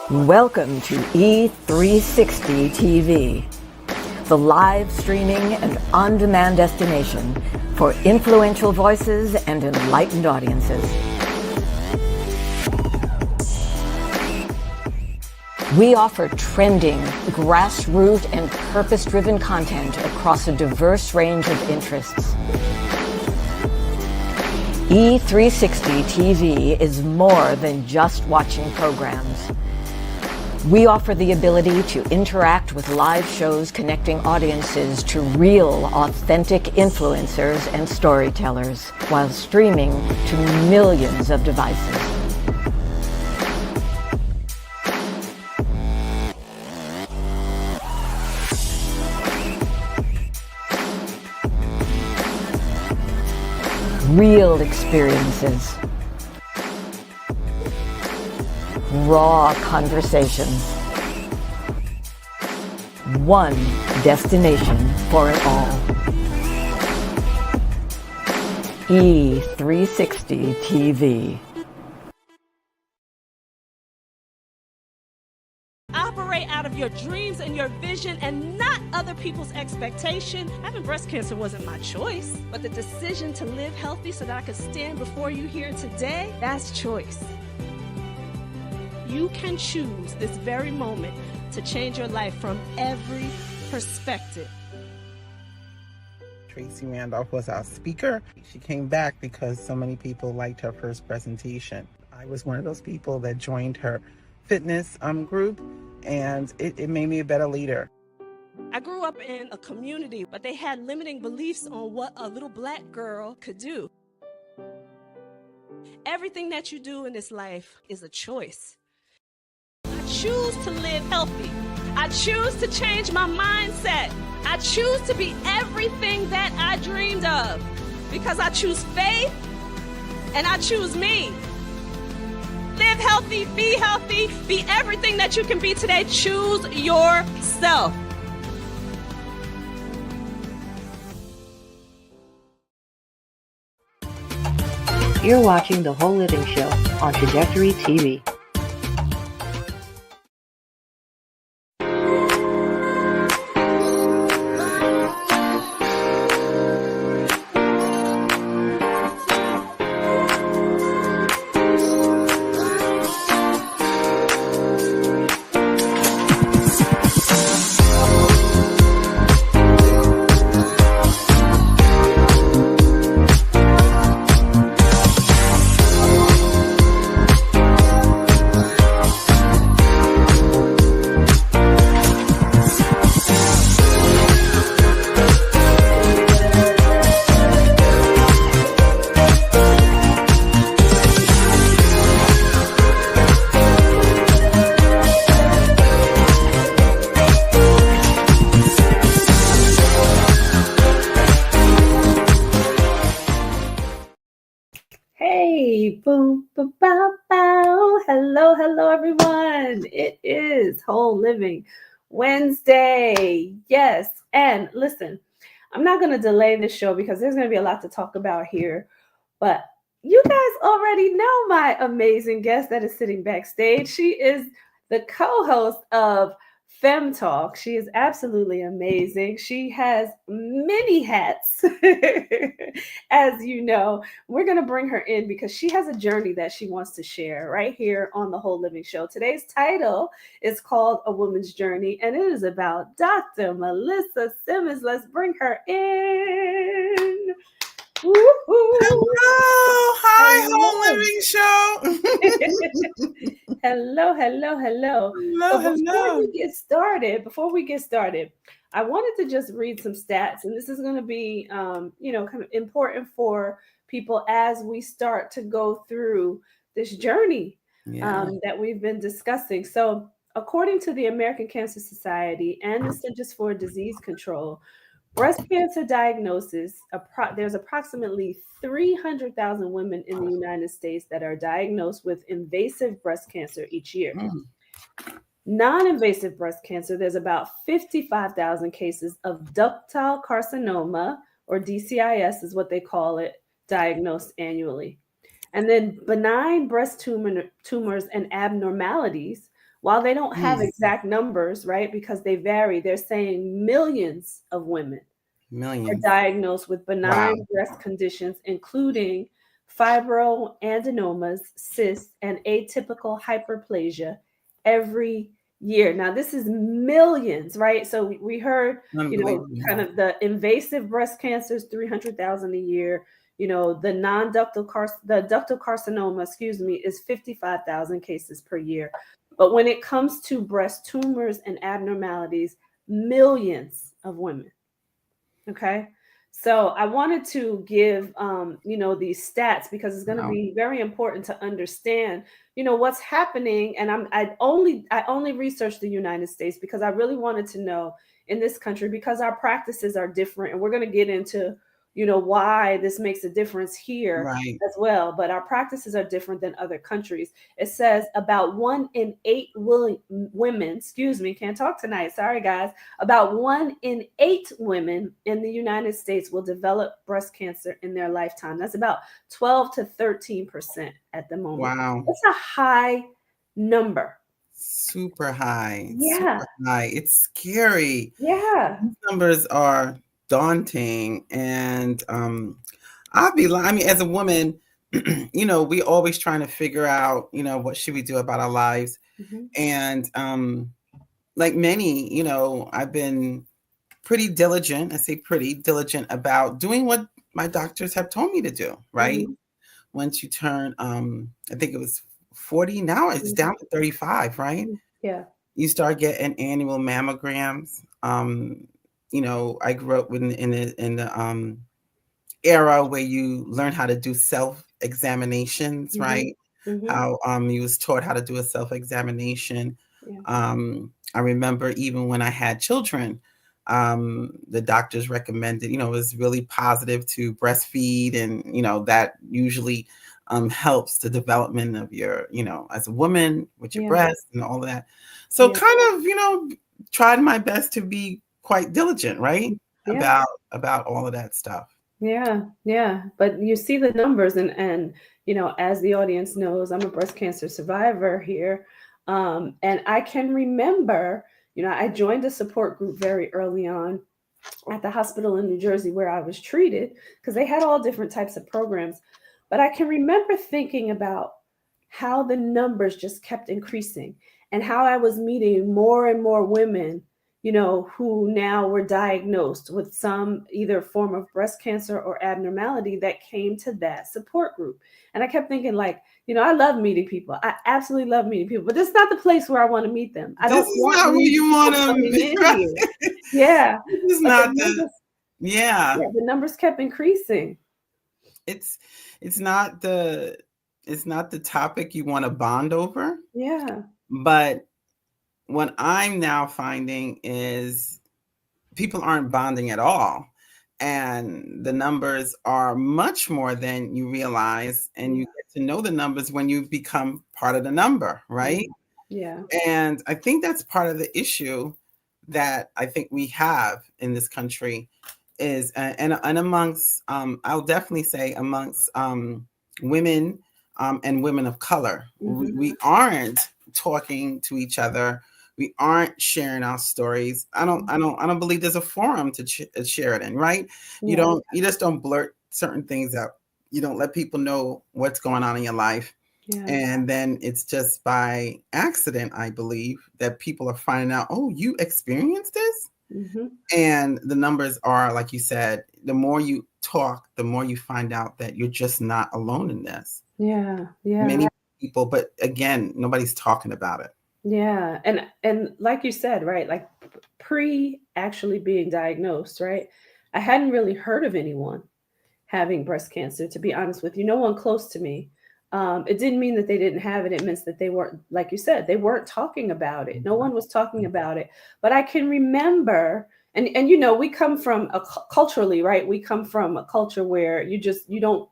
Welcome to E360 TV, the live streaming and on-demand destination for influential voices and enlightened audiences. We offer trending, grassroots, and purpose-driven content across a diverse range of interests. E360 TV is more than just watching programs. We offer the ability to interact with live shows connecting audiences to real, authentic influencers and storytellers while streaming to millions of devices. Real experiences. Raw conversations. One destination for it all. E360 TV. Operate out of your dreams and your vision and not other people's expectation. Having breast cancer wasn't my choice, but the decision to live healthy so that I could stand before you here today, that's choice. You can choose this very moment to change your life from every perspective. Tracy Randolph was our speaker. She came back because so many people liked her first presentation. I was one of those people that joined her fitness group, and it made me a better leader. I grew up in a community, but they had limiting beliefs on what a little black girl could do. Everything that you do in this life is a choice. I choose to live healthy. I choose to change my mindset. I choose to be everything that I dreamed of because I choose faith and I choose me. Live healthy, be everything that you can be today. Choose yourself. You're watching The Whole Living Show on Trajectory TV. Boom, boom, bow, bow. Hello, everyone. It is Whole Living Wednesday. Yes. And listen, I'm not going to delay this show because there's going to be a lot to talk about here. But you guys already know my amazing guest that is sitting backstage. She is the co-host of Femme Talk. She is absolutely amazing. She has many hats, as you know. We're going to bring her in because she has a journey that she wants to share right here on the Whole Living Show. Today's title is called A Woman's Journey, and it is about Dr. Melissa Simmons. Let's bring her in. Woo-hoo. Hello, hi, Whole Living Show. Hello. Hello. Before we get started, I wanted to just read some stats, and this is going to be, kind of important for people as we start to go through this journey that we've been discussing. So, according to the American Cancer Society and the Centers for Disease Control, breast cancer diagnosis, there's approximately 300,000 women in the United States that are diagnosed with invasive breast cancer each year. Non-invasive breast cancer, there's about 55,000 cases of ductal carcinoma, or DCIS is what they call it, diagnosed annually. And then benign breast tumors and abnormalities, while they don't have Jeez. exact numbers, right, because they vary, they're saying millions of women are Millions. diagnosed with Wow. benign breast conditions, including fibroadenomas, cysts, and atypical hyperplasia every year. Now, this is millions, right? So we heard, Unbelievable. kind of the invasive breast cancers, 300,000 a year. The ductal carcinoma, is 55,000 cases per year. But when it comes to breast tumors and abnormalities, millions of women. Okay. So I wanted to give, these stats because it's going to Wow. be very important to understand, what's happening. And I only researched the United States because I really wanted to know in this country because our practices are different, and we're going to get into, why this makes a difference here Right. as well. But our practices are different than other countries. It says about 1 in 8 women, can't talk tonight. Sorry, guys. About 1 in 8 women in the United States will develop breast cancer in their lifetime. That's about 12 to 13% at the moment. Wow. That's a high number. Super high. Yeah. Super high. It's scary. Yeah. These numbers are daunting. And I'll be lying. I mean, as a woman, we always trying to figure out, what should we do about our lives. Mhm. And like many, I've been pretty diligent. I say pretty diligent about doing what my doctors have told me to do, right? Mhm. Once you turn, I think it was 40, now it's Mhm. down to 35, right? Yeah. You start getting annual mammograms. I grew up in the era where you learn how to do self-examinations, Mhm. right? Mhm. How you was taught how to do a self-examination. Yeah. I remember even when I had children, the doctors recommended, it was really positive to breastfeed, and that usually helps the development of your, as a woman with your Yeah. breasts and all of that. So Yeah. kind of, tried my best to be quite diligent, right? Yeah. About all of that stuff. Yeah, yeah. But you see the numbers, and as the audience knows, I'm a breast cancer survivor here. And I can remember, I joined a support group very early on at the hospital in New Jersey where I was treated because they had all different types of programs. But I can remember thinking about how the numbers just kept increasing and how I was meeting more and more women, who now were diagnosed with some either form of breast cancer or abnormality that came to that support group. And I kept thinking, like, I love meeting people. I absolutely love meeting people, but this is not the place where I want to meet them. I This don't is want not where new you people want coming to be, in right? here. Yeah. This is But the not numbers, yeah. the numbers kept increasing. It's it's not the it's not the topic you want to bond over, Yeah. but what I'm now finding is people aren't bonding at all. And the numbers are much more than you realize. And you Yeah. get to know the numbers when you become part of the number, Yeah. right? Yeah. And I think that's part of the issue that I think we have in this country is, and amongst, I'll definitely say amongst women and women of color, Mhm. we aren't talking to each other. We aren't sharing our stories. I don't believe there's a forum to share it in, right? Yeah. You just don't blurt certain things out. You don't let people know what's going on in your life. Yeah. And then it's just by accident, I believe, that people are finding out, oh, you experienced this? Mhm. And the numbers are, like you said, the more you talk, the more you find out that you're just not alone in this. Yeah. Yeah. Many people, but again, nobody's talking about it. Yeah. And like you said, right? Like pre actually being diagnosed, right? I hadn't really heard of anyone having breast cancer, to be honest with you. No one close to me. It didn't mean that they didn't have it. It means that they weren't, like you said, they weren't talking about it. No one was talking about it. But I can remember, and we come from culturally, right? We come from a culture where you don't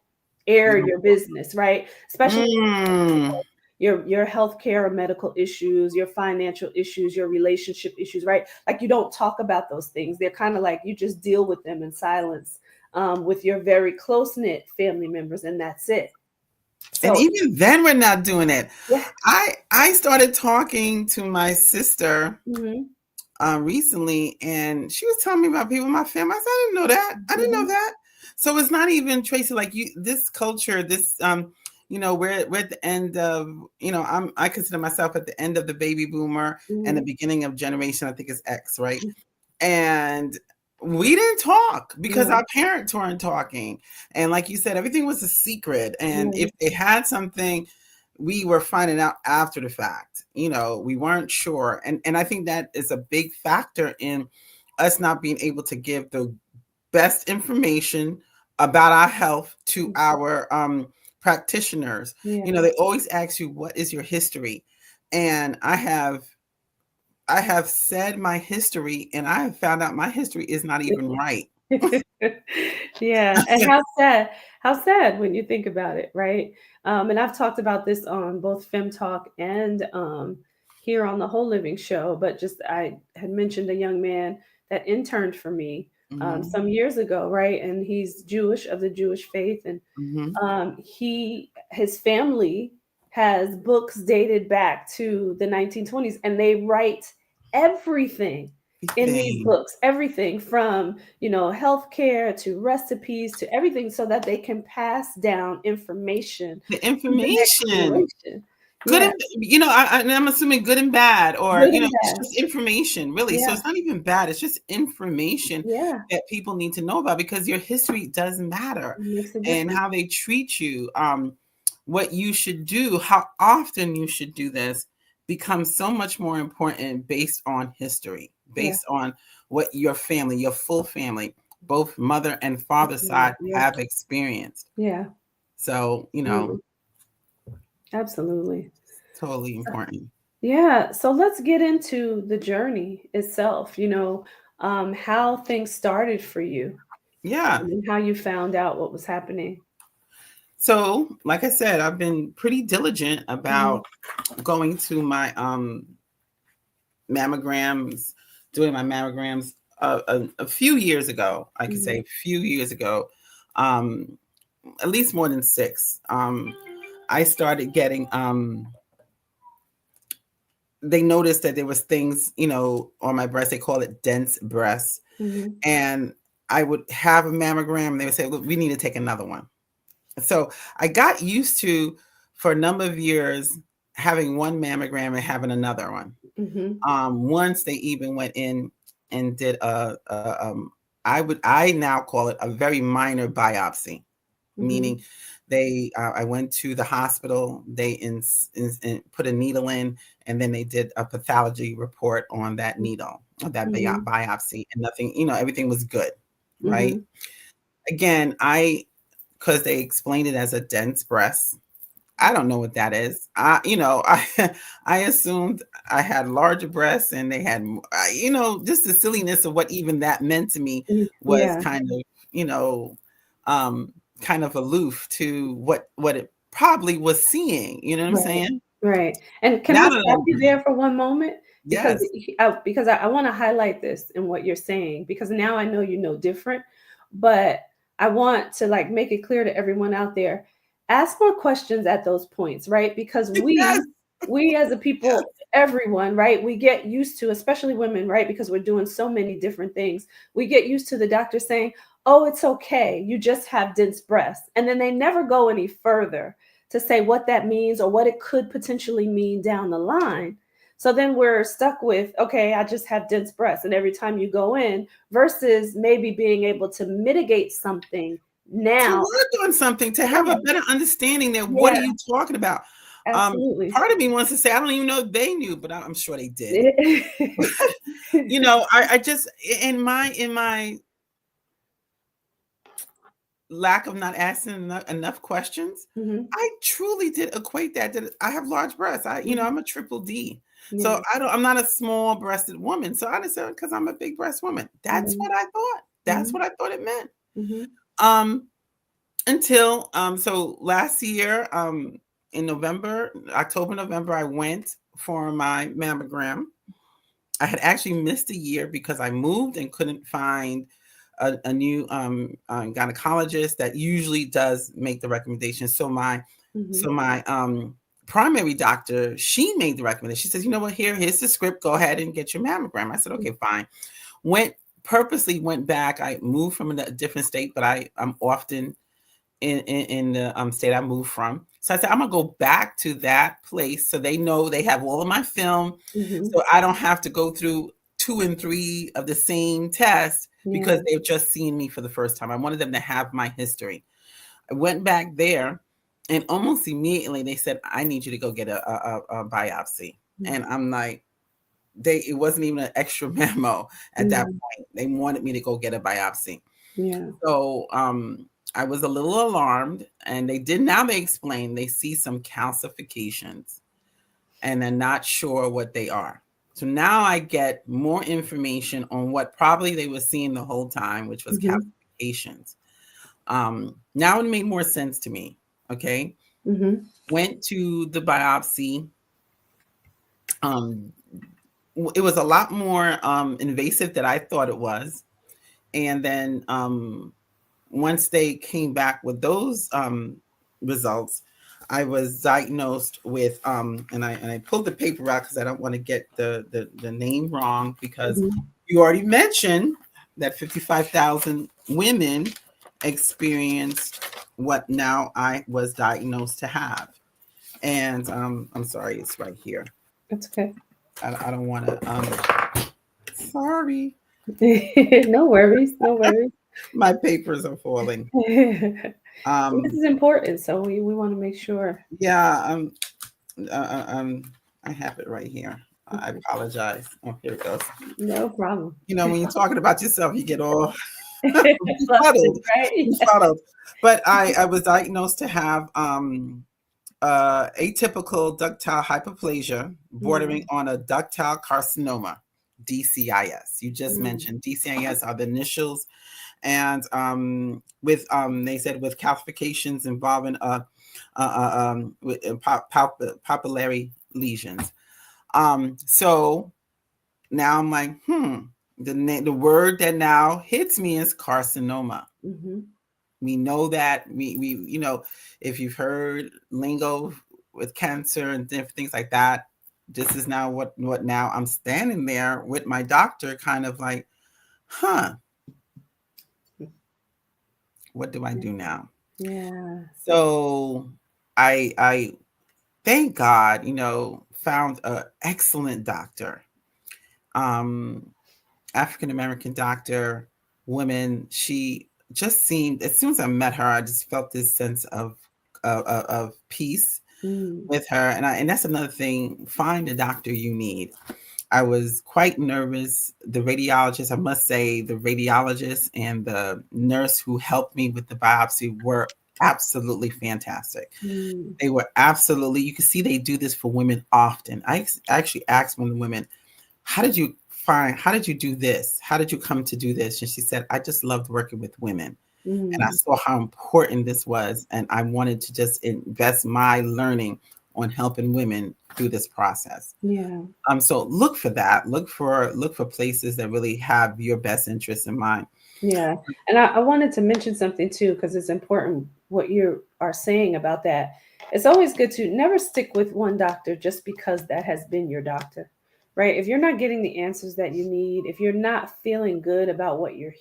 air your business, right? Especially Mm, your healthcare or medical issues, your financial issues, your relationship issues, right? Like you don't talk about those things. They're kind of like you just deal with them in silence with your very close knit family members, and that's it. And So even then, we're not doing it. yeah. I started talking to my sister Mm-hmm. recently, and she was telling me about people in my family. I said, I didn't know that. I didn't know Mm-hmm. that. So it's not even Tracy, like you. This culture, this we're at the end of I consider myself at the end of the baby boomer and the Mm-hmm. beginning of generation. I think it's X, right? And we didn't talk because No. our parents weren't talking. And like you said, everything was a secret. And Yeah. if they had something, we were finding out after the fact. We weren't sure. And I think that is a big factor in us not being able to give the best information about our health to our practitioners. Yeah. They always ask you, what is your history? And I have said my history, and I have found out my history is not even right. Yeah, and how sad when you think about it, right? And I've talked about this on both Fem Talk and here on the Whole Living Show, but just I had mentioned a young man that interned for me Mhm, some years ago, right? And he's Jewish, of the Jewish faith, and mhm. his family has books dated back to the 1920s, and they write everything in these Everything. books, everything from healthcare to recipes to everything, so that they can pass down information The to the next information. generation. Good Yeah, and and I'm assuming good and bad, or good and it's bad. just information, really. So Yeah, it's not even bad. It's just information yeah, that people need to know about, because your history does matter, it makes a and difference. how they treat you, what you should do, how often you should do this becomes so much more important based on history, Yeah, based on what your family, your full family, both mother and father side yeah, have experienced. yeah. So, Mhm. Absolutely. totally important. Yeah, so let's get into the journey itself, how things started for you, Yeah. and how you found out what was happening. So, like I said, I've been pretty diligent Mhm, about going to my mammograms, doing my mammograms a few years ago. I could say mhm, a few years ago, um, at least more than six. I started getting. They noticed that there was things, on my breast. They call it dense breasts, mhm, and I would have a mammogram. And they would say, "Look, we need to take another one." So I got used to, for a number of years, having one mammogram and having another one. mhm, Once they even went in and did I now call it a very minor biopsy, mhm, meaning I went to the hospital, they put a needle in, and then they did a pathology report on that needle, or that mhm, biopsy, and nothing, everything was good, right? mhm. Again, because they explained it as a dense breast. I don't know what that is. I assumed I had larger breasts, and they had, just the silliness of what even that meant to me was Yeah, kind of, you know, um, kind of aloof to what it probably was seeing. You know what I'm right, saying? right. And can I Now that stop you I'm, there for one moment? Because yes, I want to highlight this in what you're saying, because now I know you know different, but I want to like make it clear to everyone out there. Ask more questions at those points, right? Because yes, we as a yes. people, everyone, right? We get used to, especially women, right? Because we're doing so many different things. We get used to the doctor saying, "Oh, it's okay. You just have dense breasts." And then they never go any further to say what that means or what it could potentially mean down the line. So then we're stuck with, okay, I just have dense breasts. And every time you go in, versus maybe being able to mitigate something To now. work on something, to have a Yeah, better understanding that what are yeah, you talking about? absolutely. Part of me wants to say I don't even know if they knew, but I'm sure they did. I just, in my lack of not asking enough questions, Mhm, I truly did equate that I have large breasts. mhm, I'm a triple D. So yeah, I'm not a small breasted woman. So I just said, because I'm a big breast woman. That's mhm, what I thought. That's mhm, what I thought it meant. mhm, Um, until so last year, in October, November, I went for my mammogram. I had actually missed a year because I moved and couldn't find a new gynecologist that usually does make the recommendation. So my So my primary doctor, she made the recommendation. She says, you know what, here's the script. Go ahead and get your mammogram. I said, okay, fine. Purposely went back. I moved from a different state, but I'm often in the state I moved from. So I said, I'm gonna go back to that place so they know they have all of my film, so I don't have to go through 2 and 3 of the same test because they've just seen me for the first time. I wanted them to have my history. I went back there, and almost immediately they said, I need you to go get a biopsy. And I'm like, it wasn't even an extra memo at that point. They wanted me to go get a biopsy. So I was a little alarmed, and they explain they see some calcifications and they're not sure what they are. So now I get more information on what probably they were seeing the whole time, which was calcifications. Now it made more sense to me. Okay. Went to the biopsy. It was a lot more invasive than I thought it was. And then once they came back with those results, I was diagnosed with and I pulled the paper out because I don't want to get the name wrong, because you already mentioned that 55,000 women experienced what now I was diagnosed to have. And I'm sorry, it's right here. That's okay. I don't want to sorry. No worries. My papers are falling. This is important, so we want to make sure. Yeah, I have it right here. I apologize. Oh, here it goes. No problem. You know, when you're talking about yourself, you get all Flustered, right? befuddled. But I was diagnosed to have atypical ductile hyperplasia bordering on a ductile carcinoma, DCIS. You just mentioned DCIS are the initials, and with they said with calcifications involving papillary lesions. So now I'm like, the word that now hits me is carcinoma. We know that we you know, if you've heard lingo with cancer and different things like that, this is now what now I'm standing there with my doctor kind of like, what do I do now? Yeah. So I thank God, you know, found an excellent doctor, African American doctor, woman. She just seemed, as soon as I met her, I just felt this sense of peace with her. And that's another thing. Find the doctor you need. I was quite nervous. The radiologist, I must say, the radiologist and the nurse who helped me with the biopsy were absolutely fantastic. They were absolutely, you can see they do this for women often. I actually asked one of the women, how did you do this? How did you come to do this? And she said, I just loved working with women. And I saw how important this was. And I wanted to just invest my learning on helping women through this process. Yeah. So look for that. Look for places that really have your best interests in mind. Yeah. And I wanted to mention something too, because it's important what you are saying about that. It's always good to never stick with one doctor just because that has been your doctor, right? If you're not getting the answers that you need, if you're not feeling good about what you're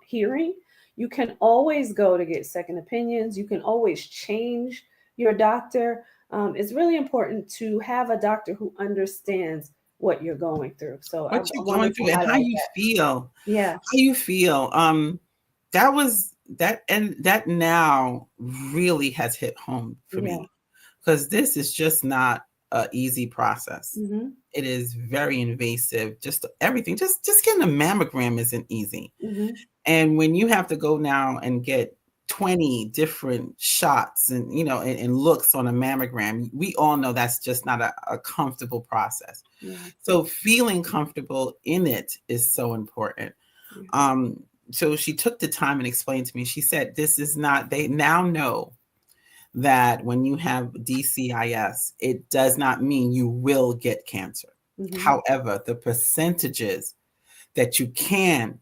hearing, you can always go to get second opinions. You can always change your doctor. It's really important to have a doctor who understands what you're going through. So what you're going through and how you feel. Yeah. How you feel. That was that, and that now really has hit home for me, because this is just not an easy process. It is very invasive. Just everything. Just getting a mammogram isn't easy. And when you have to go now and get 20 different shots and, you know, and looks on a mammogram, we all know that's just not a comfortable process. So feeling comfortable in it is so important. So she took the time and explained to me, she said, this is not, they now know that when you have DCIS, it does not mean you will get cancer. However, the percentages that you can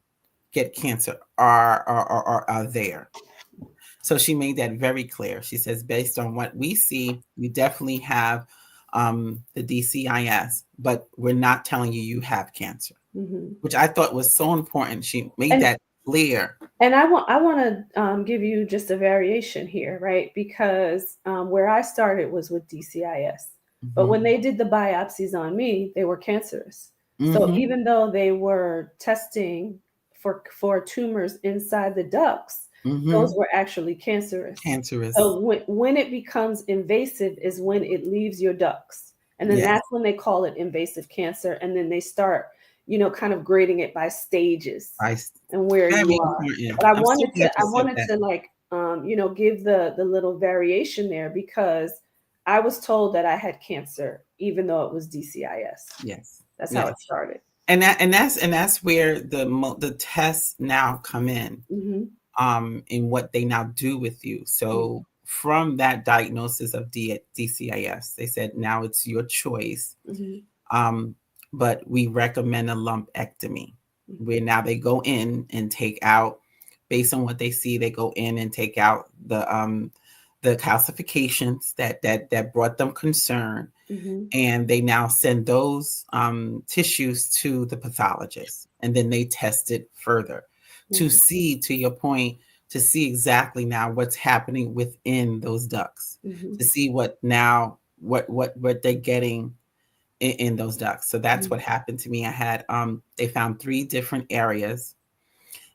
get cancer are there. So she made that very clear. She says, based on what we see, you definitely have the DCIS, but we're not telling you have cancer, which I thought was so important. She made that clear. And I want to give you just a variation here, right? Because where I started was with DCIS, but when they did the biopsies on me, they were cancerous. So even though they were testing for tumors inside the ducts, those were actually cancerous. So when it becomes invasive is when it leaves your ducts, and then that's when they call it invasive cancer, and then they start, kind of grading it by stages and where you are. But I wanted to like, give the little variation there, because I was told that I had cancer, even though it was DCIS. Yes. That's how it started. And that's where the tests now come in, in what they now do with you. So from that diagnosis of DCIS, they said, now it's your choice. But we recommend a lumpectomy, where now they go in and take out, based on what they see, they go in and take out the calcifications that brought them concern. And they now send those tissues to the pathologist, and then they test it further to see, to your point, to see exactly now what's happening within those ducts, to see what they're getting in those ducts. So that's what happened to me. I had they found 3 different areas,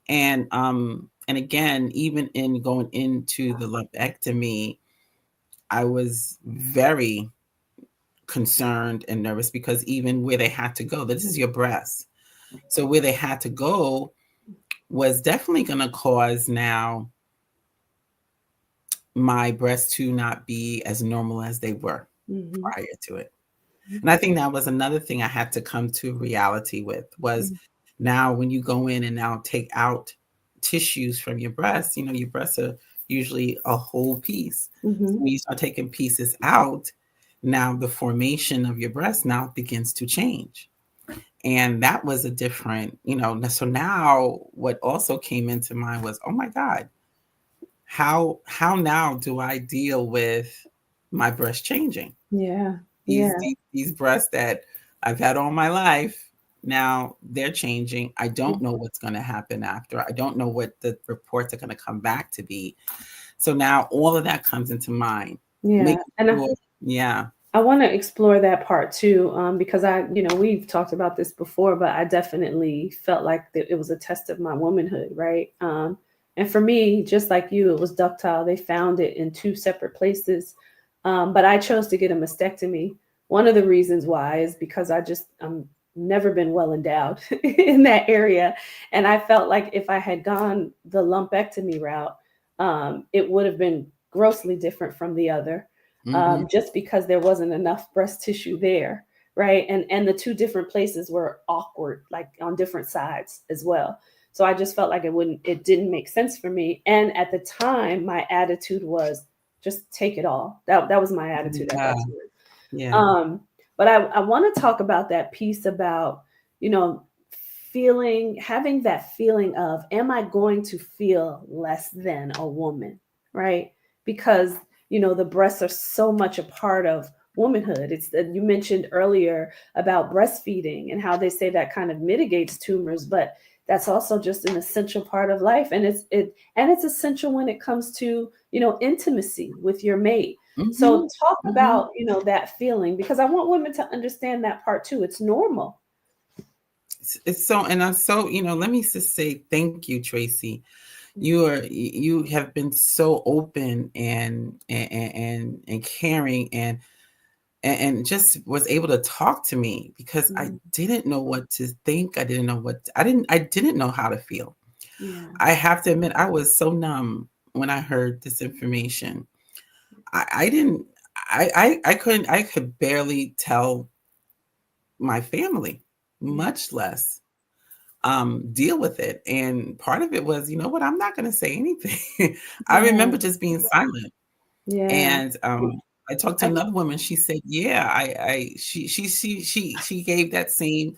and again, even in going into the lumpectomy, I was very concerned and nervous, because even where they had to go, this is your breast. So where they had to go was definitely going to cause now my breasts to not be as normal as they were prior to it. And I think that was another thing I had to come to reality with, was now when you go in and now take out tissues from your breasts, your breasts are usually a whole piece. So when you start taking pieces out, now the formation of your breast now begins to change. And that was a different, so now what also came into mind was, oh my God, how now do I deal with my breast changing? These breasts that I've had all my life, now they're changing. I don't know what's going to happen after. I don't know what the reports are going to come back to be. So now all of that comes into mind. I want to explore that part too, because we've talked about this before, but I definitely felt like it was a test of my womanhood, right? And for me, just like you, it was ductile. They found it in 2 separate places, but I chose to get a mastectomy. One of the reasons why is because I'm never been well endowed in that area, and I felt like if I had gone the lumpectomy route, it would have been grossly different from the other. Just because there wasn't enough breast tissue there, right? And the 2 different places were awkward, like on different sides as well. So I just felt like it didn't make sense for me. And at the time, my attitude was just take it all. That was my attitude at that time. But I want to talk about that piece about, having that feeling of, am I going to feel less than a woman, right? Because the breasts are so much a part of womanhood. It's that you mentioned earlier about breastfeeding and how they say that kind of mitigates tumors, but that's also just an essential part of life. And it's essential when it comes to, intimacy with your mate. So talk about, that feeling, because I want women to understand that part too. It's normal. It's so, and I'm so, let me just say thank you, Tracy. You have been so open and caring and just was able to talk to me, because I didn't know what to think. I didn't know how to feel. I have to admit, I was so numb when I heard this information. I could barely tell my family, much less deal with it. And part of it was, you know what, I'm not going to say anything. I remember just being silent. And I talked to another woman. She said, she gave that same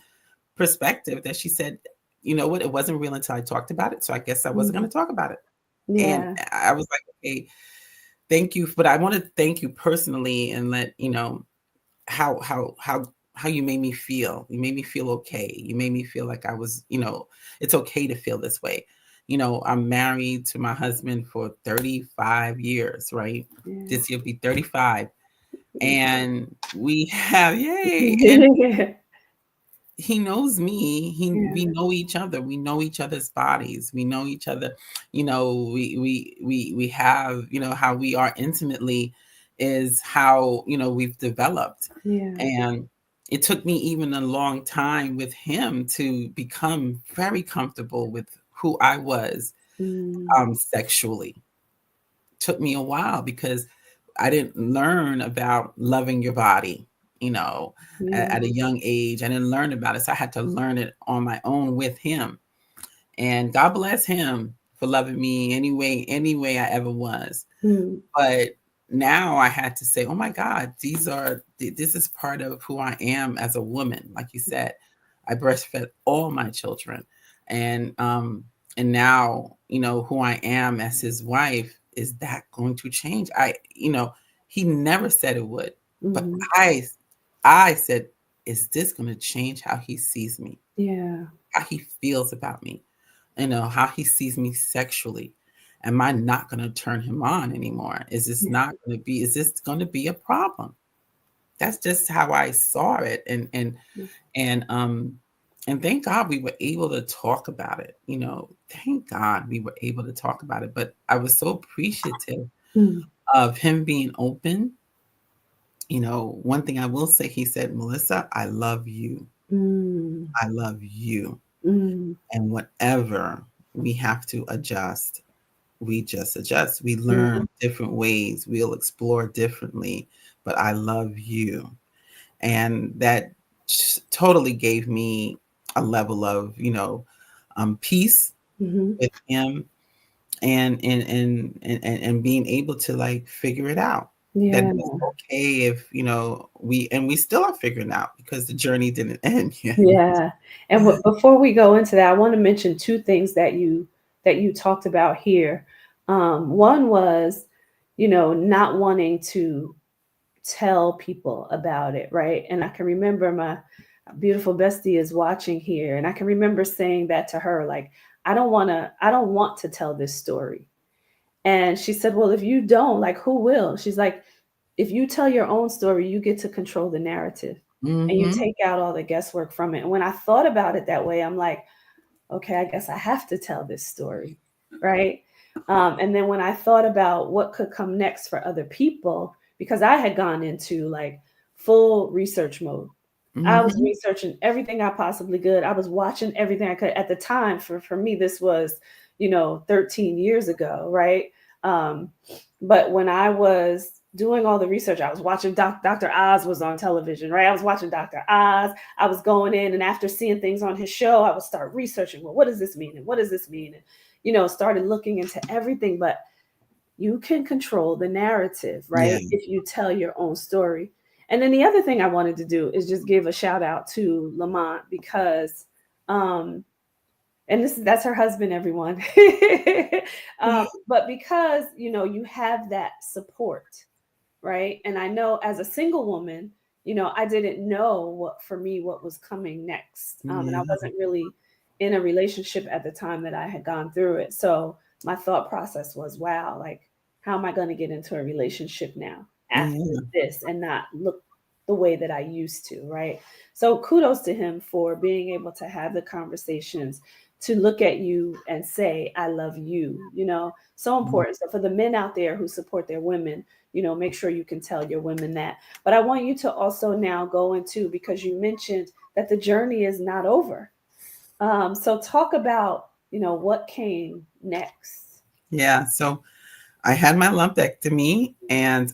perspective, that she said, you know what, it wasn't real until I talked about it. So I guess I wasn't going to talk about it. And Yeah. I was like, okay, thank you. But I want to thank you personally and let you know how you made me feel. You made me feel okay. You made me feel like I was, it's okay to feel this way. I'm married to my husband for 35 years, right? Yeah. This year will be 35. And we have, yay. And he knows me. We Yeah. know each other. We know each other's bodies. We know each other. We have, how we are intimately is how, we've developed. Yeah. And it took me even a long time with him to become very comfortable with who I was Mm. sexually. Took me a while because I didn't learn about loving your body, Yeah. at a young age. I didn't learn about it. So I had to learn it on my own with him. And God bless him for loving me any way I ever was. Mm. But now I had to say, oh my God, this is part of who I am as a woman. Like you said, I breastfed all my children. And now, who I am as his wife, is that going to change? He never said it would, but Mhm. I said, is this going to change how he sees me, Yeah. how he feels about me, how he sees me sexually? Am I not going to turn him on anymore? Is this going to be a problem? That's just how I saw it. And thank God we were able to talk about it. Thank God we were able to talk about it. But I was so appreciative Mm. of him being open. One thing I will say, he said, Melissa, I love you. Mm. I love you. Mm. And whatever we have to adjust, we just adjust. We Yeah. learn different ways. We'll explore differently. But I love you. And that totally gave me a level of, peace Mhm. with him and being able to like figure it out. That Yeah. it's okay if, we still are figuring out because the journey didn't end yet. Yeah. And before we go into that, I want to mention two things that you talked about here. One was, not wanting to tell people about it, right? And I can remember my beautiful bestie is watching here, and I can remember saying that to her, like, I don't want to tell this story. And she said, well, if you don't, like, who will? She's like, if you tell your own story, you get to control the narrative and you Mm-hmm. take out all the guesswork from it. And when I thought about it that way, I'm like, okay, I guess I have to tell this story, right? And then when I thought about what could come next for other people, because I had gone into like full research mode. I was Mm-hmm. researching everything I possibly could. I was watching everything I could. At the time, for me, this was, 13 years ago, right? Um, but when I was doing all the research, I was watching Dr. Oz was on television, right? I was watching Dr. Oz. I was going in, and after seeing things on his show, I would start researching. Well, what does this mean? And what does this mean? And, started looking into everything. But you can control the narrative, Yeah. right? If you tell your own story. And then the other thing I wanted to do is just give a shout out to Lamont because, and that's her husband, everyone. But because you have that support, right? And I know as a single woman, I didn't know what was coming next. And I Yeah. wasn't really in a relationship at the time that I had gone through it. So my thought process was, wow, like, how am I going to get into a relationship now after Yeah. this and not look the way that I used to, right? So kudos to him for being able to have the conversations, to look at you and say, I love you, so important. So for the men out there who support their women, make sure you can tell your women that. But I want you to also now go into, because you mentioned that the journey is not over. So talk about, what came next. Yeah. So I had my lumpectomy, and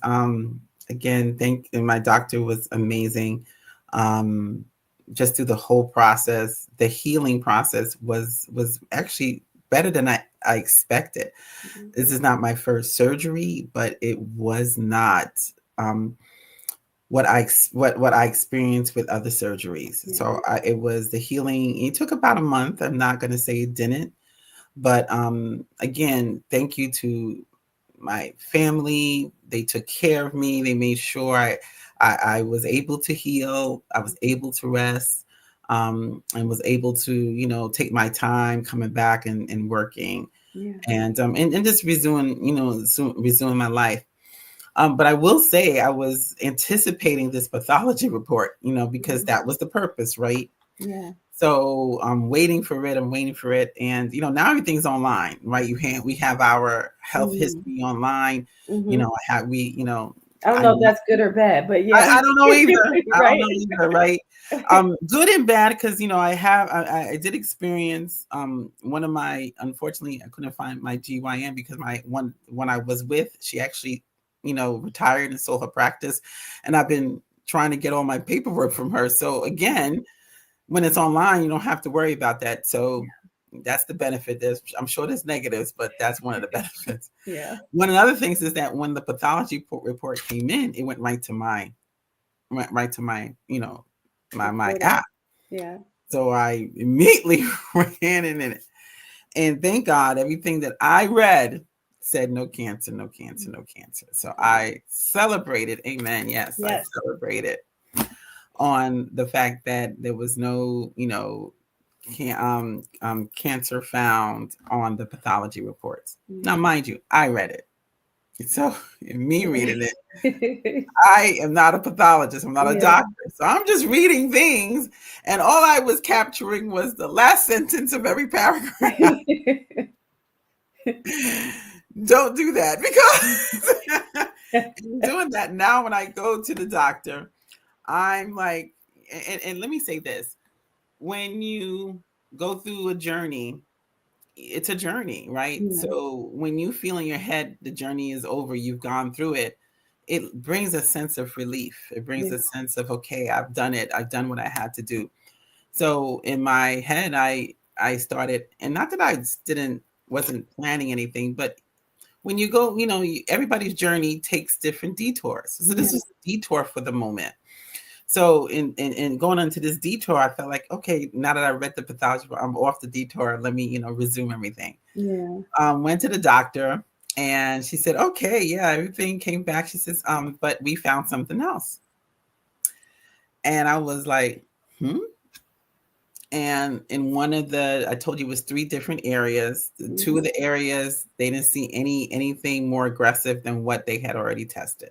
again, and my doctor was amazing. Um, just through the whole process, the healing process was actually better than I expected. Mhm. This is not my first surgery, but it was not um, what I experienced with other surgeries. Yeah. So it was the healing. It took about a month. I'm not going to say it didn't, But again, thank you to my family. They took care of me. They made sure I was able to heal. I was able to rest, and was able to, take my time coming back and working, Yeah. and just resuming my life. But I will say I was anticipating this pathology report, because that was the purpose, right? Yeah. So I'm waiting for it. And, now everything's online, right? We have our health history online. Mm-hmm. I don't I know if that's good or bad, but yeah. I don't know either. I don't Right. know either, right? Good and bad, because I did experience one of my, unfortunately I couldn't find my GYN, because my one I was with, she actually retired and sold her practice, and I've been trying to get all my paperwork from her. So again, when it's online, you don't have to worry about that. So that's the benefit. I'm sure there's negatives, but that's one of the benefits. Yeah. One of the other things is that when the pathology report came in, it went right to my my app. Yeah. So I immediately ran in it, and thank God everything that I read said no cancer, no cancer, no cancer. So I celebrated. Amen. Yes. I celebrated on the fact that there was no, cancer found on the pathology reports. Now, mind you, I read it. So in me reading it, I am not a pathologist. I'm not a doctor. So I'm just reading things. And all I was capturing was the last sentence of every paragraph. Don't do that, because doing that now, when I go to the doctor, I'm like, and let me say this. When you go through a journey, it's a journey, right? Yeah. So when you feel in your head the journey is over, you've gone through it, it brings a sense of relief. It brings a sense of, okay, I've done it. I've done what I had to do. So in my head, I started, and not that I wasn't planning anything, but when you go, everybody's journey takes different detours. So this is a detour for the moment. So in going into this detour, I felt like, okay, now that I read the pathology, I'm off the detour. Let me, resume everything. Yeah. Went to the doctor, and she said, okay, yeah, everything came back. She says, but we found something else. And I was like, And in one of I told you it was 3 different areas. Two of the areas, they didn't see anything more aggressive than what they had already tested.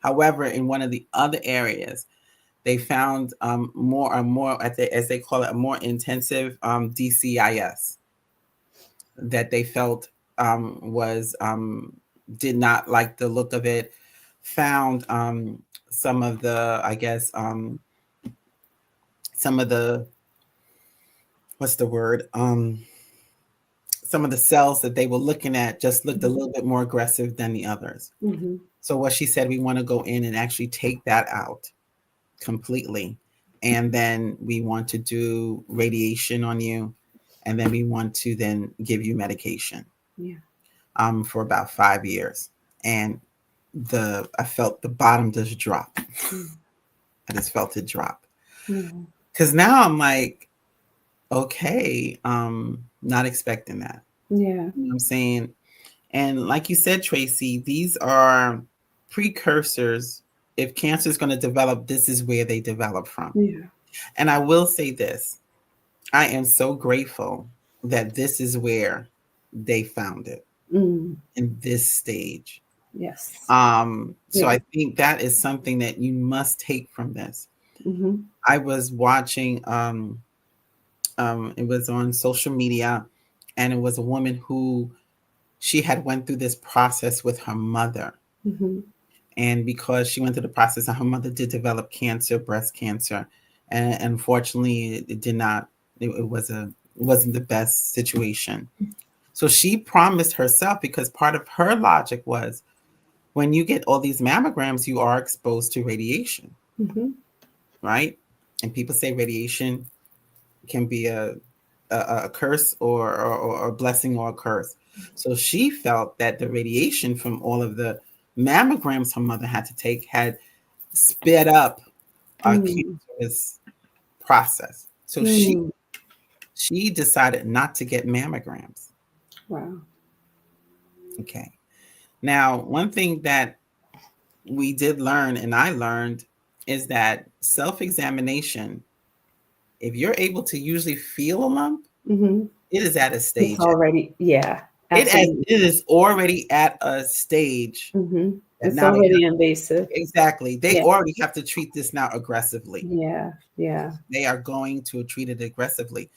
However, in one of the other areas, they found more as they call it, a more intensive DCIS that they felt was did not like the look of it. Found some of the, I guess, some of the, what's the word? Some of the cells that they were looking at just looked a little bit more aggressive than the others. So what she said, we want to go in and actually take that out completely. And then we want to do radiation on you. And then we want to then give you medication. For about 5 years. And I felt the bottom just drop. I just felt it drop. Because now I'm like, okay, not expecting that. Yeah. You know what I'm saying? And like you said, Tracy, these are precursors. If cancer is going to develop, this is where they develop from. Yeah. And I will say this. I am so grateful that this is where they found it in this stage. Yes. So I think that is something that you must take from this. I was watching, it was on social media, and it was a woman who she had went through this process with her mother. And because she went through the process, and her mother did develop cancer, breast cancer, and unfortunately it did not, it wasn't the best situation. So she promised herself, because part of her logic was, when you get all these mammograms, you are exposed to radiation, right? And people say radiation can be a curse or a blessing or a curse. So she felt that the radiation from all of the mammograms her mother had to take had sped up a cancerous process. So she decided not to get mammograms. Wow. Okay. Now, one thing that we did learn, and I learned, is that self-examination, if you're able to usually feel a lump, Mm-hmm. it is at a It's stage. already, yeah, absolutely. It is already at a stage Mm-hmm. that It's now they already have, invasive. exactly. They Yeah. already have to treat this now aggressively. Yeah. Yeah. They are going to treat it aggressively.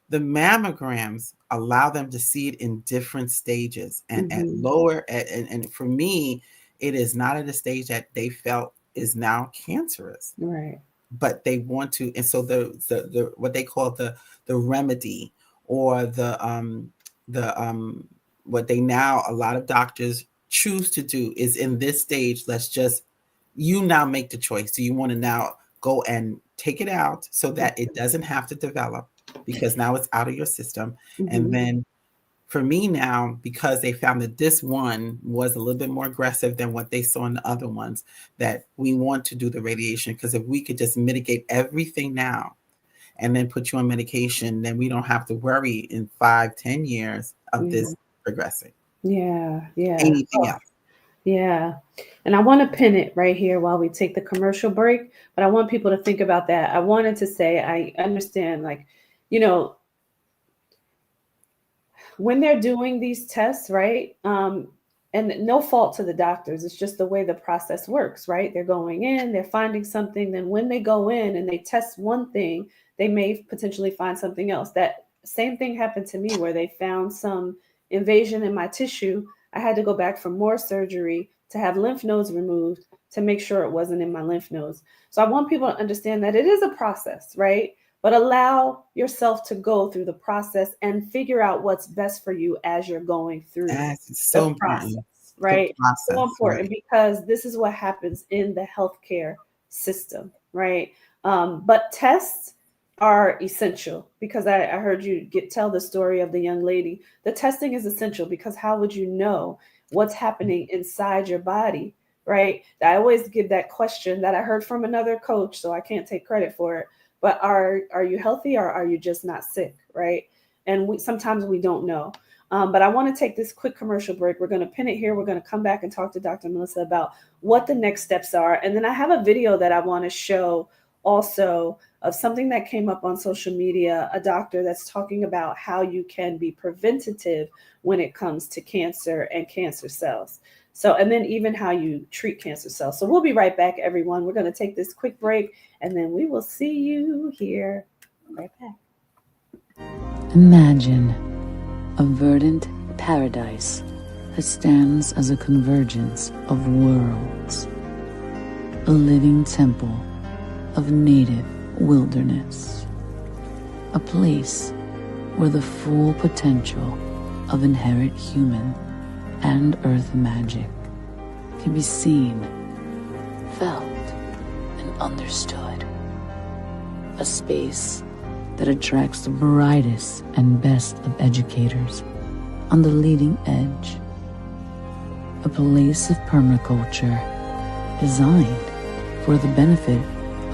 The mammograms allow them to see it in different stages and at Mm-hmm. lower, and for me, it is not at a stage that they felt is now cancerous, Right. but they want to. And so the what they call the remedy, or the what they now, a lot of doctors choose to do is, in this stage, let's just, you now make the choice. Do you want to now go and take it out so that it doesn't have to develop, because now it's out of your system? And Mm-hmm. then for me now, because they found that this one was a little bit more aggressive than what they saw in the other ones, that we want to do the radiation, because if we could just mitigate everything now and then put you on medication, then we don't have to worry in 5-10 years of Yeah. this progressing. Yeah. Yeah. Anything else? Yeah. And I want to pin it right here while we take the commercial break, but I want people to think about that. I wanted to say, I understand, like, you know, when they're doing these tests, right? And no fault to the doctors, it's just the way the process works, right? They're going in, they're finding something. Then when they go in and they test one thing, they may potentially find something else. That same thing happened to me where they found some invasion in my tissue. I had to go back for more surgery to have lymph nodes removed to make sure it wasn't in my lymph nodes. So I want people to understand that it is a process, right? But allow yourself to go through the process and figure out what's best for you as you're going through Yes, it's the so important. process, The right? So process, important right? because this is what happens in the healthcare system, right? But tests are essential because I heard you tell the story of the young lady. The testing is essential because how would you know what's happening inside your body, right? I always give that question that I heard from another coach, so I can't take credit for it. But are you healthy or are you just not sick, right? And we sometimes we don't know. But I want to take this quick commercial break. We're going to pin it here. We're going to come back and talk to Dr. Melissa about what the next steps are. And then I have a video that I want to show also of something that came up on social media, a doctor that's talking about how you can be preventative when it comes to cancer and cancer cells. So, and then even how you treat cancer cells. So we'll be right back, everyone. We're going to take this quick break and then we will see you here right back. Imagine a verdant paradise that stands as a convergence of worlds, a living temple of native wilderness, a place where the full potential of inherent human and earth magic can be seen, felt, and understood. A space that attracts the brightest and best of educators on the leading edge. A place of permaculture designed for the benefit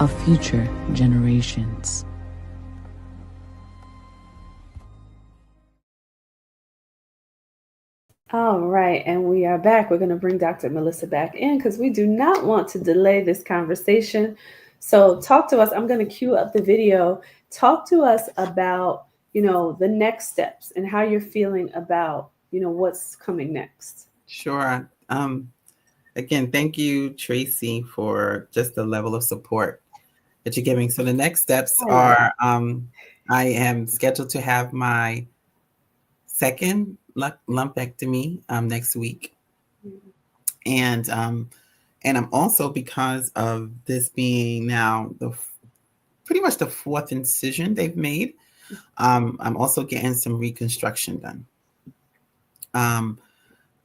of future generations. All right, and we are back. We're going to bring Dr. Melissa back in because we do not want to delay this conversation. So talk to us. I'm going to cue up the video. Talk to us about, the next steps and how you're feeling about, what's coming next. Sure. Again, thank you, Tracy, for just the level of support that you're giving. So the next steps are, I am scheduled to have my second lumpectomy next week. And I'm also, because of this being now pretty much the fourth incision they've made, I'm also getting some reconstruction done.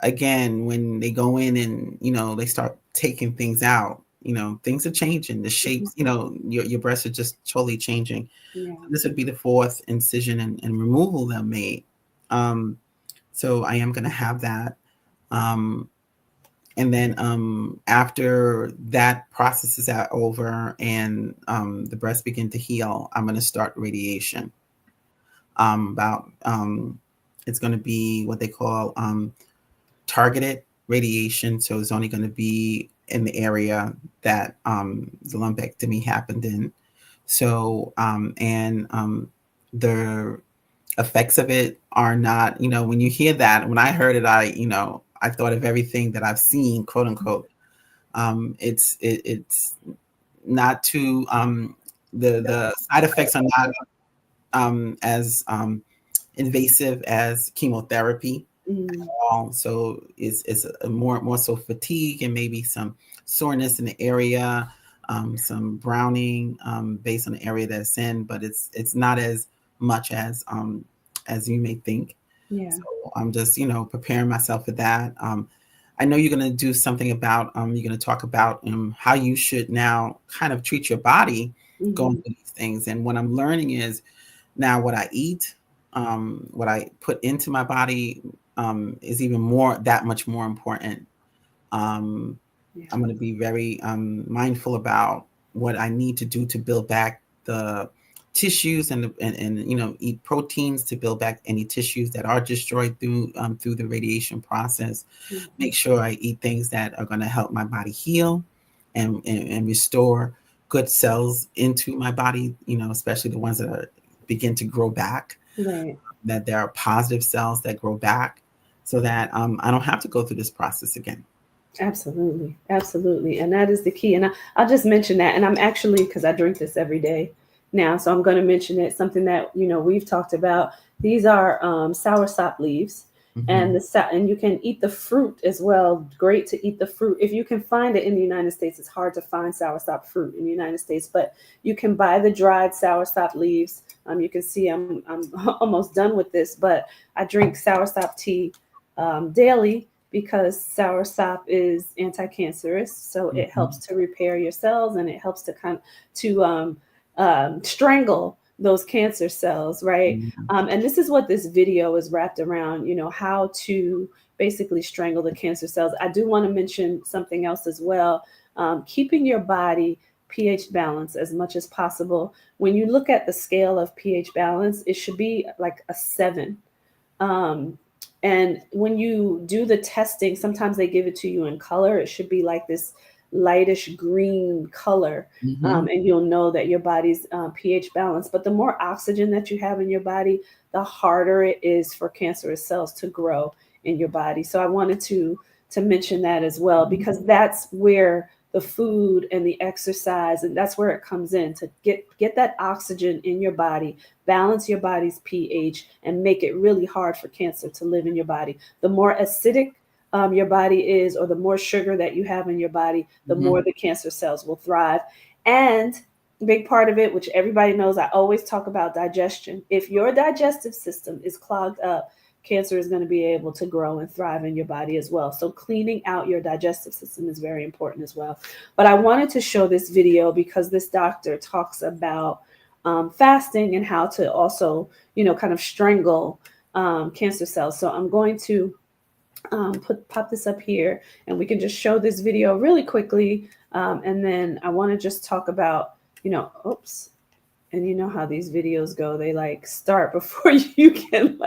Again, when they go in and, they start taking things out, things are changing. The shapes, your breasts are just totally changing. Yeah. This would be the fourth incision and removal they've made. So I am going to have that. And then after that process is over and the breasts begin to heal, I'm going to start radiation. It's going to be what they call targeted radiation. So it's only going to be in the area that the lumpectomy happened in. So, the effects of it are not, when you hear that, when I heard it, I thought of everything that I've seen, quote unquote. It's not too, the side effects are not as invasive as chemotherapy. So it's a more so fatigue and maybe some soreness in the area, some browning based on the area that's in, but it's not as much as you may think. Yeah. So I'm just preparing myself for that. I know you're going to do something about you're going to talk about how you should now kind of treat your body going through these things. And what I'm learning is now what I eat, what I put into my body is even that much more important. I'm going to be very mindful about what I need to do to build back the tissues and eat proteins to build back any tissues that are destroyed through the radiation process. Make sure I eat things that are going to help my body heal and restore good cells into my body, especially the ones that begin to grow back. Right. That there are positive cells that grow back so that I don't have to go through this process again. Absolutely. Absolutely. And that is the key. And I'll just mention that. And I'm actually, because I drink this every day now, so I'm going to mention it, something that, we've talked about. These are soursop leaves. And and you can eat the fruit as well. Great to eat the fruit. If you can find it in the United States, it's hard to find soursop fruit in the United States, but you can buy the dried soursop leaves. You can see I'm almost done with this, but I drink soursop tea daily because soursop is anti-cancerous. So it helps to repair your cells, and it helps to strangle those cancer cells, right? And this is what this video is wrapped around, how to basically strangle the cancer cells. I do want to mention something else as well. Keeping your body pH balance as much as possible. When you look at the scale of pH balance, it should be like a 7. And when you do the testing, sometimes they give it to you in color. It should be like this lightish green color, and you'll know that your body's pH balance. But the more oxygen that you have in your body, the harder it is for cancerous cells to grow in your body. So I wanted to mention that as well, because that's where the food and the exercise, and that's where it comes in, to get that oxygen in your body, balance your body's pH, and make it really hard for cancer to live in your body. The more acidic your body is, or the more sugar that you have in your body, the more the cancer cells will thrive. And a big part of it, which everybody knows, I always talk about digestion. If your digestive system is clogged up, cancer is going to be able to grow and thrive in your body as well. So cleaning out your digestive system is very important as well. But I wanted to show this video because this doctor talks about fasting and how to also, kind of strangle cancer cells. So I'm going to pop this up here, and we can just show this video really quickly. And then I want to just talk about, oops. And you know how these videos go. They start before you can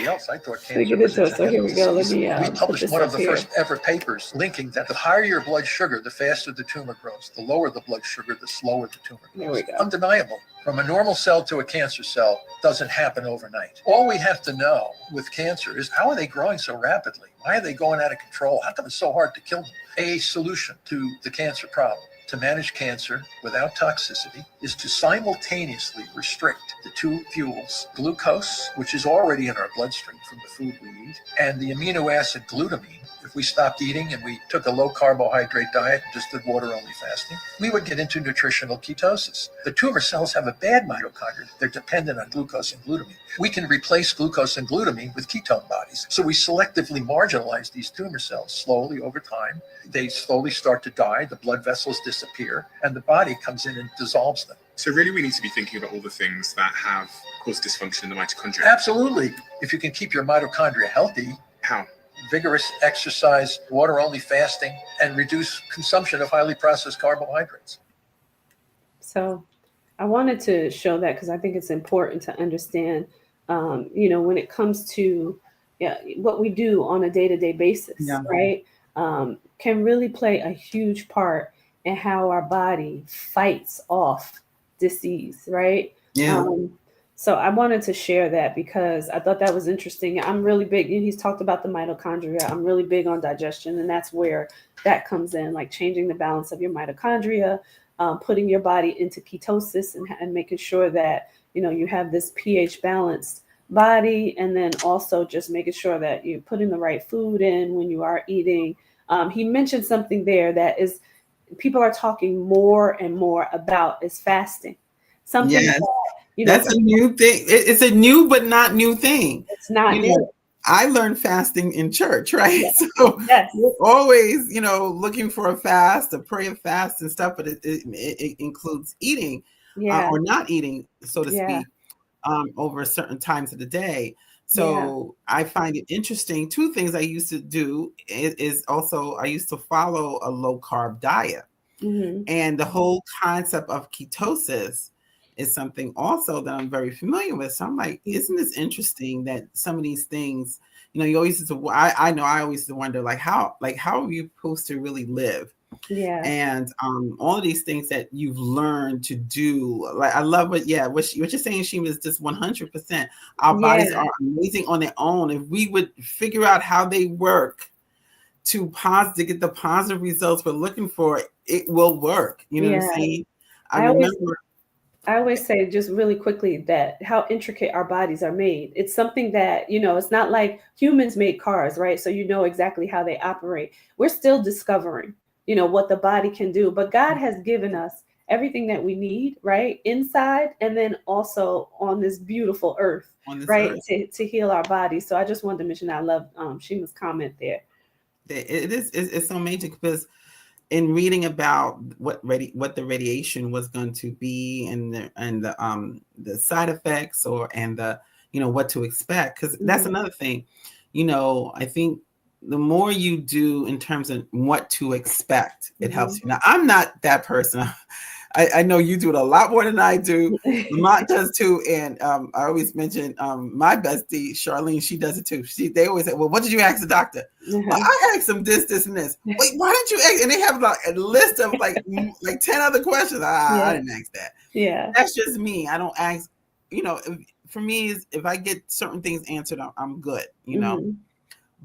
else. I thought cancer was a so here we go. Let me we published one of the first ever papers linking that the higher your blood sugar, the faster the tumor grows. The lower the blood sugar, the slower the tumor grows. There we go. Undeniable. From a normal cell to a cancer cell doesn't happen overnight. All we have to know with cancer is, how are they growing so rapidly? Why are they going out of control? How come it's so hard to kill them? A solution to the cancer problem, to manage cancer without toxicity, is to simultaneously restrict the two fuels, glucose, which is already in our bloodstream from the food we eat, and the amino acid glutamine. If we stopped eating and we took a low carbohydrate diet and just did water-only fasting, we would get into nutritional ketosis. The tumor cells have a bad mitochondria. They're dependent on glucose and glutamine. We can replace glucose and glutamine with ketone bodies. So we selectively marginalize these tumor cells slowly over time. They slowly start to die, the blood vessels disappear, and the body comes in and dissolves them. So really we need to be thinking about all the things that have caused dysfunction in the mitochondria. Absolutely. If you can keep your mitochondria healthy. How? Vigorous exercise, water-only fasting, and reduce consumption of highly processed carbohydrates. So I wanted to show that because I think it's important to understand, when it comes to yeah, what we do on a day-to-day basis, Yeah. right, can really play a huge part in how our body fights off disease, right? Yeah. Um, so I wanted to share that because I thought that was interesting. I'm really big. He's talked about the mitochondria. I'm really big on digestion, and that's where that comes in, like changing the balance of your mitochondria, putting your body into ketosis, and making sure that you have this pH balanced body, and then also just making sure that you're putting the right food in when you are eating. He mentioned something there that is people are talking more and more about is fasting. Something Yes. that, That's a new thing. It's a new but not new thing. it's not new. I learned fasting in church, right? Yes. So Yes. we're always, looking for a fast, a prayer fast and stuff, but it includes eating Yeah. or not eating, so to Yeah. speak, over certain times of the day. Yeah. So I find it interesting. Two things I used to do is also I used to follow a low carb diet. Mm-hmm. And the whole concept of ketosis is something also that I'm very familiar with. So I'm like, isn't this interesting that some of these things, you always used to, I know I always used to wonder how are you supposed to really live? Yeah. And all of these things that you've learned to do, like I love what you're saying, Shima, is just 100%. Our bodies are amazing on their own. If we would figure out how they work to get the positive results we're looking for, it will work. You know what I'm saying? I always say just really quickly that how intricate our bodies are made. It's something that, it's not like humans made cars, right? So you know exactly how they operate. We're still discovering, what the body can do. But God has given us everything that we need, right? Inside and then also on this beautiful earth, right? To heal our bodies. So I just wanted to mention that. I love Shima's comment there. It's so amazing because in reading about what the radiation was going to be and the side effects and the what to expect, because that's another thing, I think the more you do in terms of what to expect, it helps you. Now I'm not that person. I know you do it a lot more than I do. Lamont does too. And I always mention my bestie, Charlene, she does it too. They always say, well, what did you ask the doctor? Well, I asked him this, and this. Wait, why didn't you ask? And they have like a list of like 10 other questions. I didn't ask that. Yeah. That's just me. I don't ask, for me, if I get certain things answered, I'm good,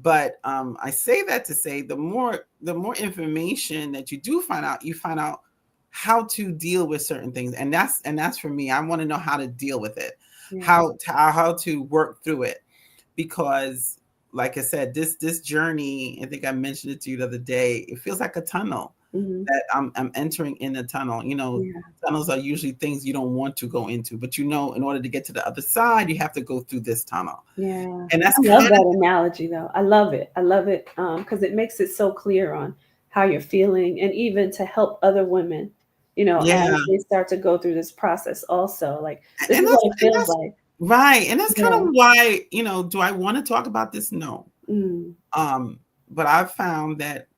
But I say that to say the more information that you do find out, you find out how to deal with certain things, and that's for me. I want to know how to deal with it, how to work through it, because like I said, this journey, I think I mentioned it to you the other day, it feels like a tunnel that I'm entering in a tunnel. Tunnels are usually things you don't want to go into, but in order to get to the other side, you have to go through this tunnel. Yeah. And I love that analogy though. I love it because it makes it so clear on how you're feeling, and even to help other women, as they start to go through this process also. Like, this is what it feels like. Right. And that's kind of why, do I want to talk about this? No. But I've found that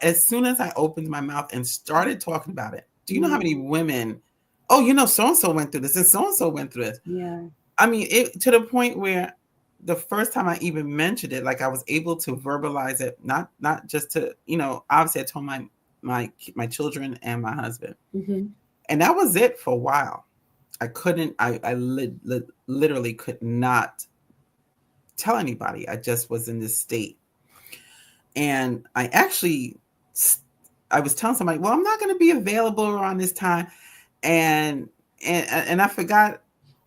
as soon as I opened my mouth and started talking about it, do you know how many women, so-and-so went through this and so-and-so went through this. Yeah. I mean, to the point where the first time I even mentioned it, like I was able to verbalize it, not just to, obviously I told my children and my husband, and that was it for a while. I couldn't, I literally could not tell anybody. I just was in this state. And I was telling somebody, well, I'm not going to be available around this time. And I forgot.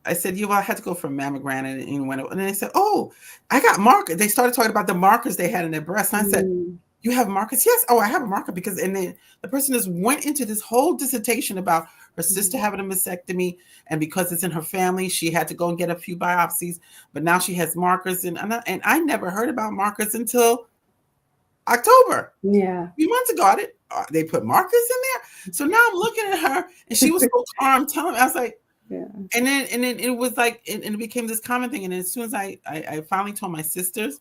I said, I had to go for a mammogram, and they said, oh, I got markers. They started talking about the markers they had in their breasts. And I said, you have markers? Yes. Oh, I have a marker because, and then the person just went into this whole dissertation about her sister having a mastectomy, and because it's in her family, she had to go and get a few biopsies, but now she has markers. And I never heard about markers until October. Yeah. A few months ago, they put markers in there. So now I'm looking at her, and she was so calm telling me. I was like, yeah. And then it was like, and it became this common thing. And as soon as I finally told my sisters,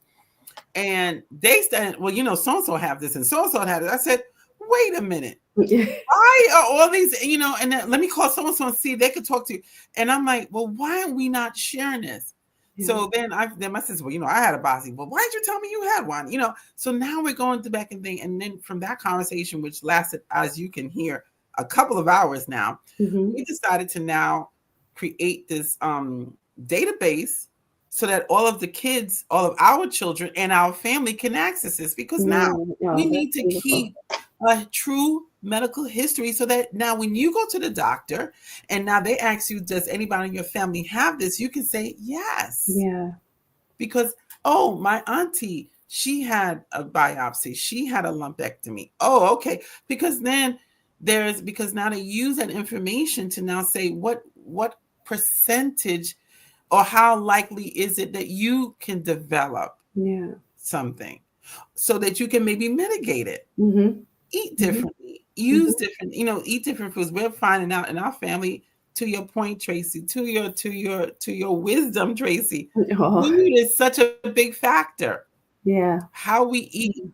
and they said, well, so-and-so have this and so-and-so have it. I said, wait a minute. Why are all these, and then let me call so-and-so and see if they could talk to you. And I'm like, well, why are we not sharing this? So then my sister, well, I had a biopsy. Well, why did you tell me you had one? So now we're going back and thing. And then from that conversation, which lasted, as you can hear, a couple of hours now, we decided to now create this database so that all of the kids, all of our children and our family can access this, because now we need to keep a true medical history, so that now when you go to the doctor and now they ask you, does anybody in your family have this? You can say yes. Yeah. Because, oh, my auntie, she had a biopsy. She had a lumpectomy. Oh, okay. Because then because now they use that information to now say what percentage or how likely is it that you can develop something, so that you can maybe mitigate it. Eat differently, use different, eat different foods. We're finding out in our family, to your point, Tracy, to your wisdom, Tracy, food is such a big factor. Yeah. How we eat,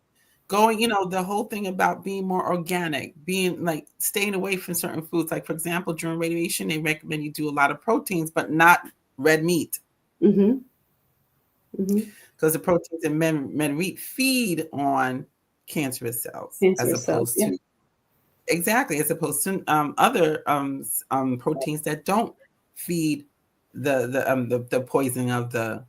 going, the whole thing about being more organic, being like staying away from certain foods. Like, for example, during radiation, they recommend you do a lot of proteins, but not red meat. Because the proteins in red meat feed on cancerous cells, as opposed to as opposed to other proteins that don't feed the poisoning of the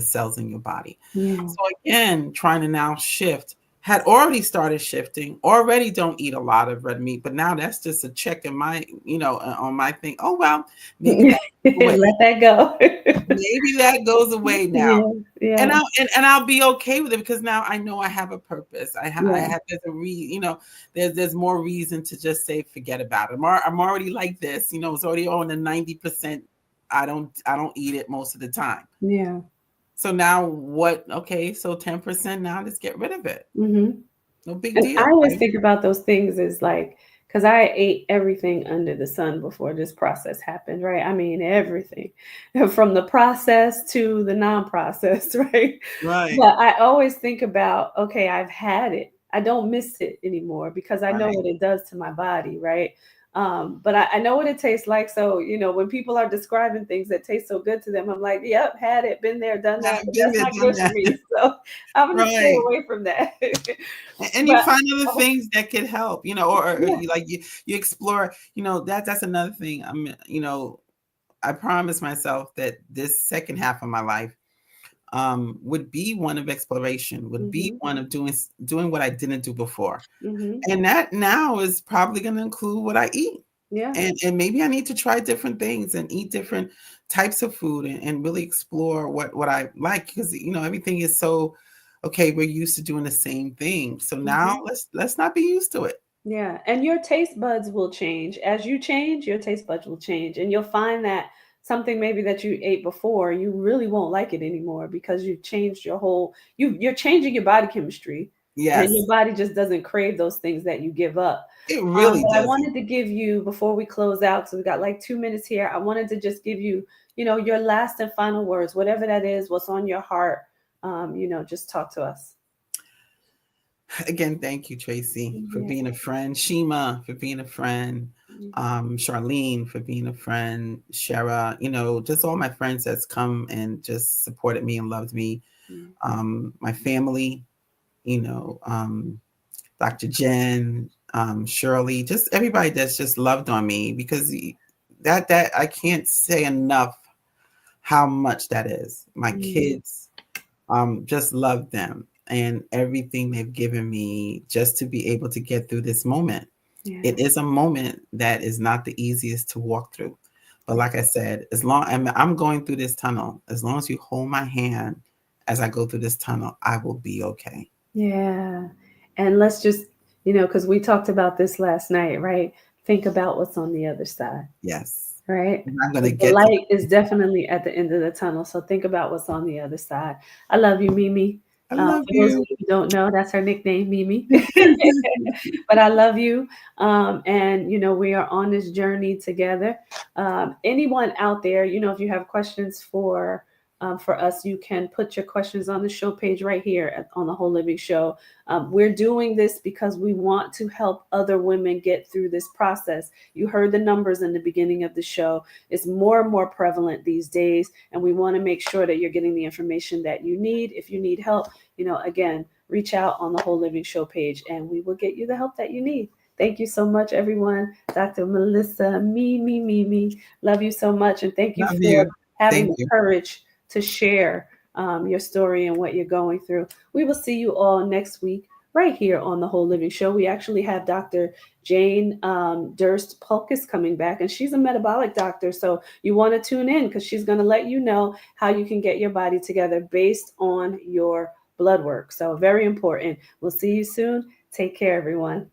cells in your body. So again, trying to now shift, had already started shifting, already don't eat a lot of red meat, but now that's just a check in my, on my thing. Oh, well, maybe let that go. Maybe that goes away now. And I'll be okay with it, because now I know I have a purpose. I have there's a there's more reason to just say forget about it. I'm already like this, it's already on the 90%. I don't eat it most of the time. Yeah. So now what? Okay, so 10% now, let's get rid of it. No big deal. I always think about those things as like, because I ate everything under the sun before this process happened, right? I mean, everything from the process to the non-process, right? Right. But I always think about, okay, I've had it. I don't miss it anymore, because I know what it does to my body, right? But I know what it tastes like. So, when people are describing things that taste so good to them, I'm like, yep, had it, been there, done that. But that's not good for me. So I'm going to stay away from that. And you find other things that could help, or you explore, that's another thing. I promised myself that this second half of my life would be one of exploration, would be one of doing what I didn't do before. And that now is probably going to include what I eat. Yeah. And maybe I need to try different things and eat different types of food and really explore what I like, because everything is so okay, we're used to doing the same thing. So now let's not be used to it. Yeah. And your taste buds will change. As you change, your taste buds will change. And you'll find that something maybe that you ate before, you really won't like it anymore, because you've changed you're changing your body chemistry. Yes. And your body just doesn't crave those things that you give up. It really does. I wanted to give you, before we close out, so we got like 2 minutes here, I wanted to just give you, your last and final words, whatever that is, what's on your heart. Just talk to us. Again, thank you, Tracy, for being a friend. Shima, for being a friend. Charlene, for being a friend. Shara, just all my friends that's come and just supported me and loved me. My family, Dr. Jen, Shirley, just everybody that's just loved on me, because that I can't say enough how much that is. My kids, just love them and everything they've given me just to be able to get through this moment. It is a moment that is not the easiest to walk through. But like I said, as long I'm going through this tunnel, as long as you hold my hand as I go through this tunnel, I will be okay. Yeah. And let's just, because we talked about this last night, right? Think about what's on the other side. Yes. Right. I'm gonna the light is definitely at the end of the tunnel. So think about what's on the other side. I love you, Mimi. I love for those of you who don't know, that's her nickname, Mimi. But I love you. And, we are on this journey together. Anyone out there, if you have questions for for us, you can put your questions on the show page right here on the Whole Living Show. We're doing this because we want to help other women get through this process. You heard the numbers in the beginning of the show. It's more and more prevalent these days, and we want to make sure that you're getting the information that you need. If you need help, again, reach out on the Whole Living Show page, and we will get you the help that you need. Thank you so much, everyone. Dr. Melissa, me. Love you so much, and thank you for having the courage to share your story and what you're going through. We will see you all next week right here on the Whole Living Show. We actually have Dr. Jane Durst Pulkis coming back, and she's a metabolic doctor. So you want to tune in because she's going to let you know how you can get your body together based on your blood work. So very important. We'll see you soon. Take care, everyone.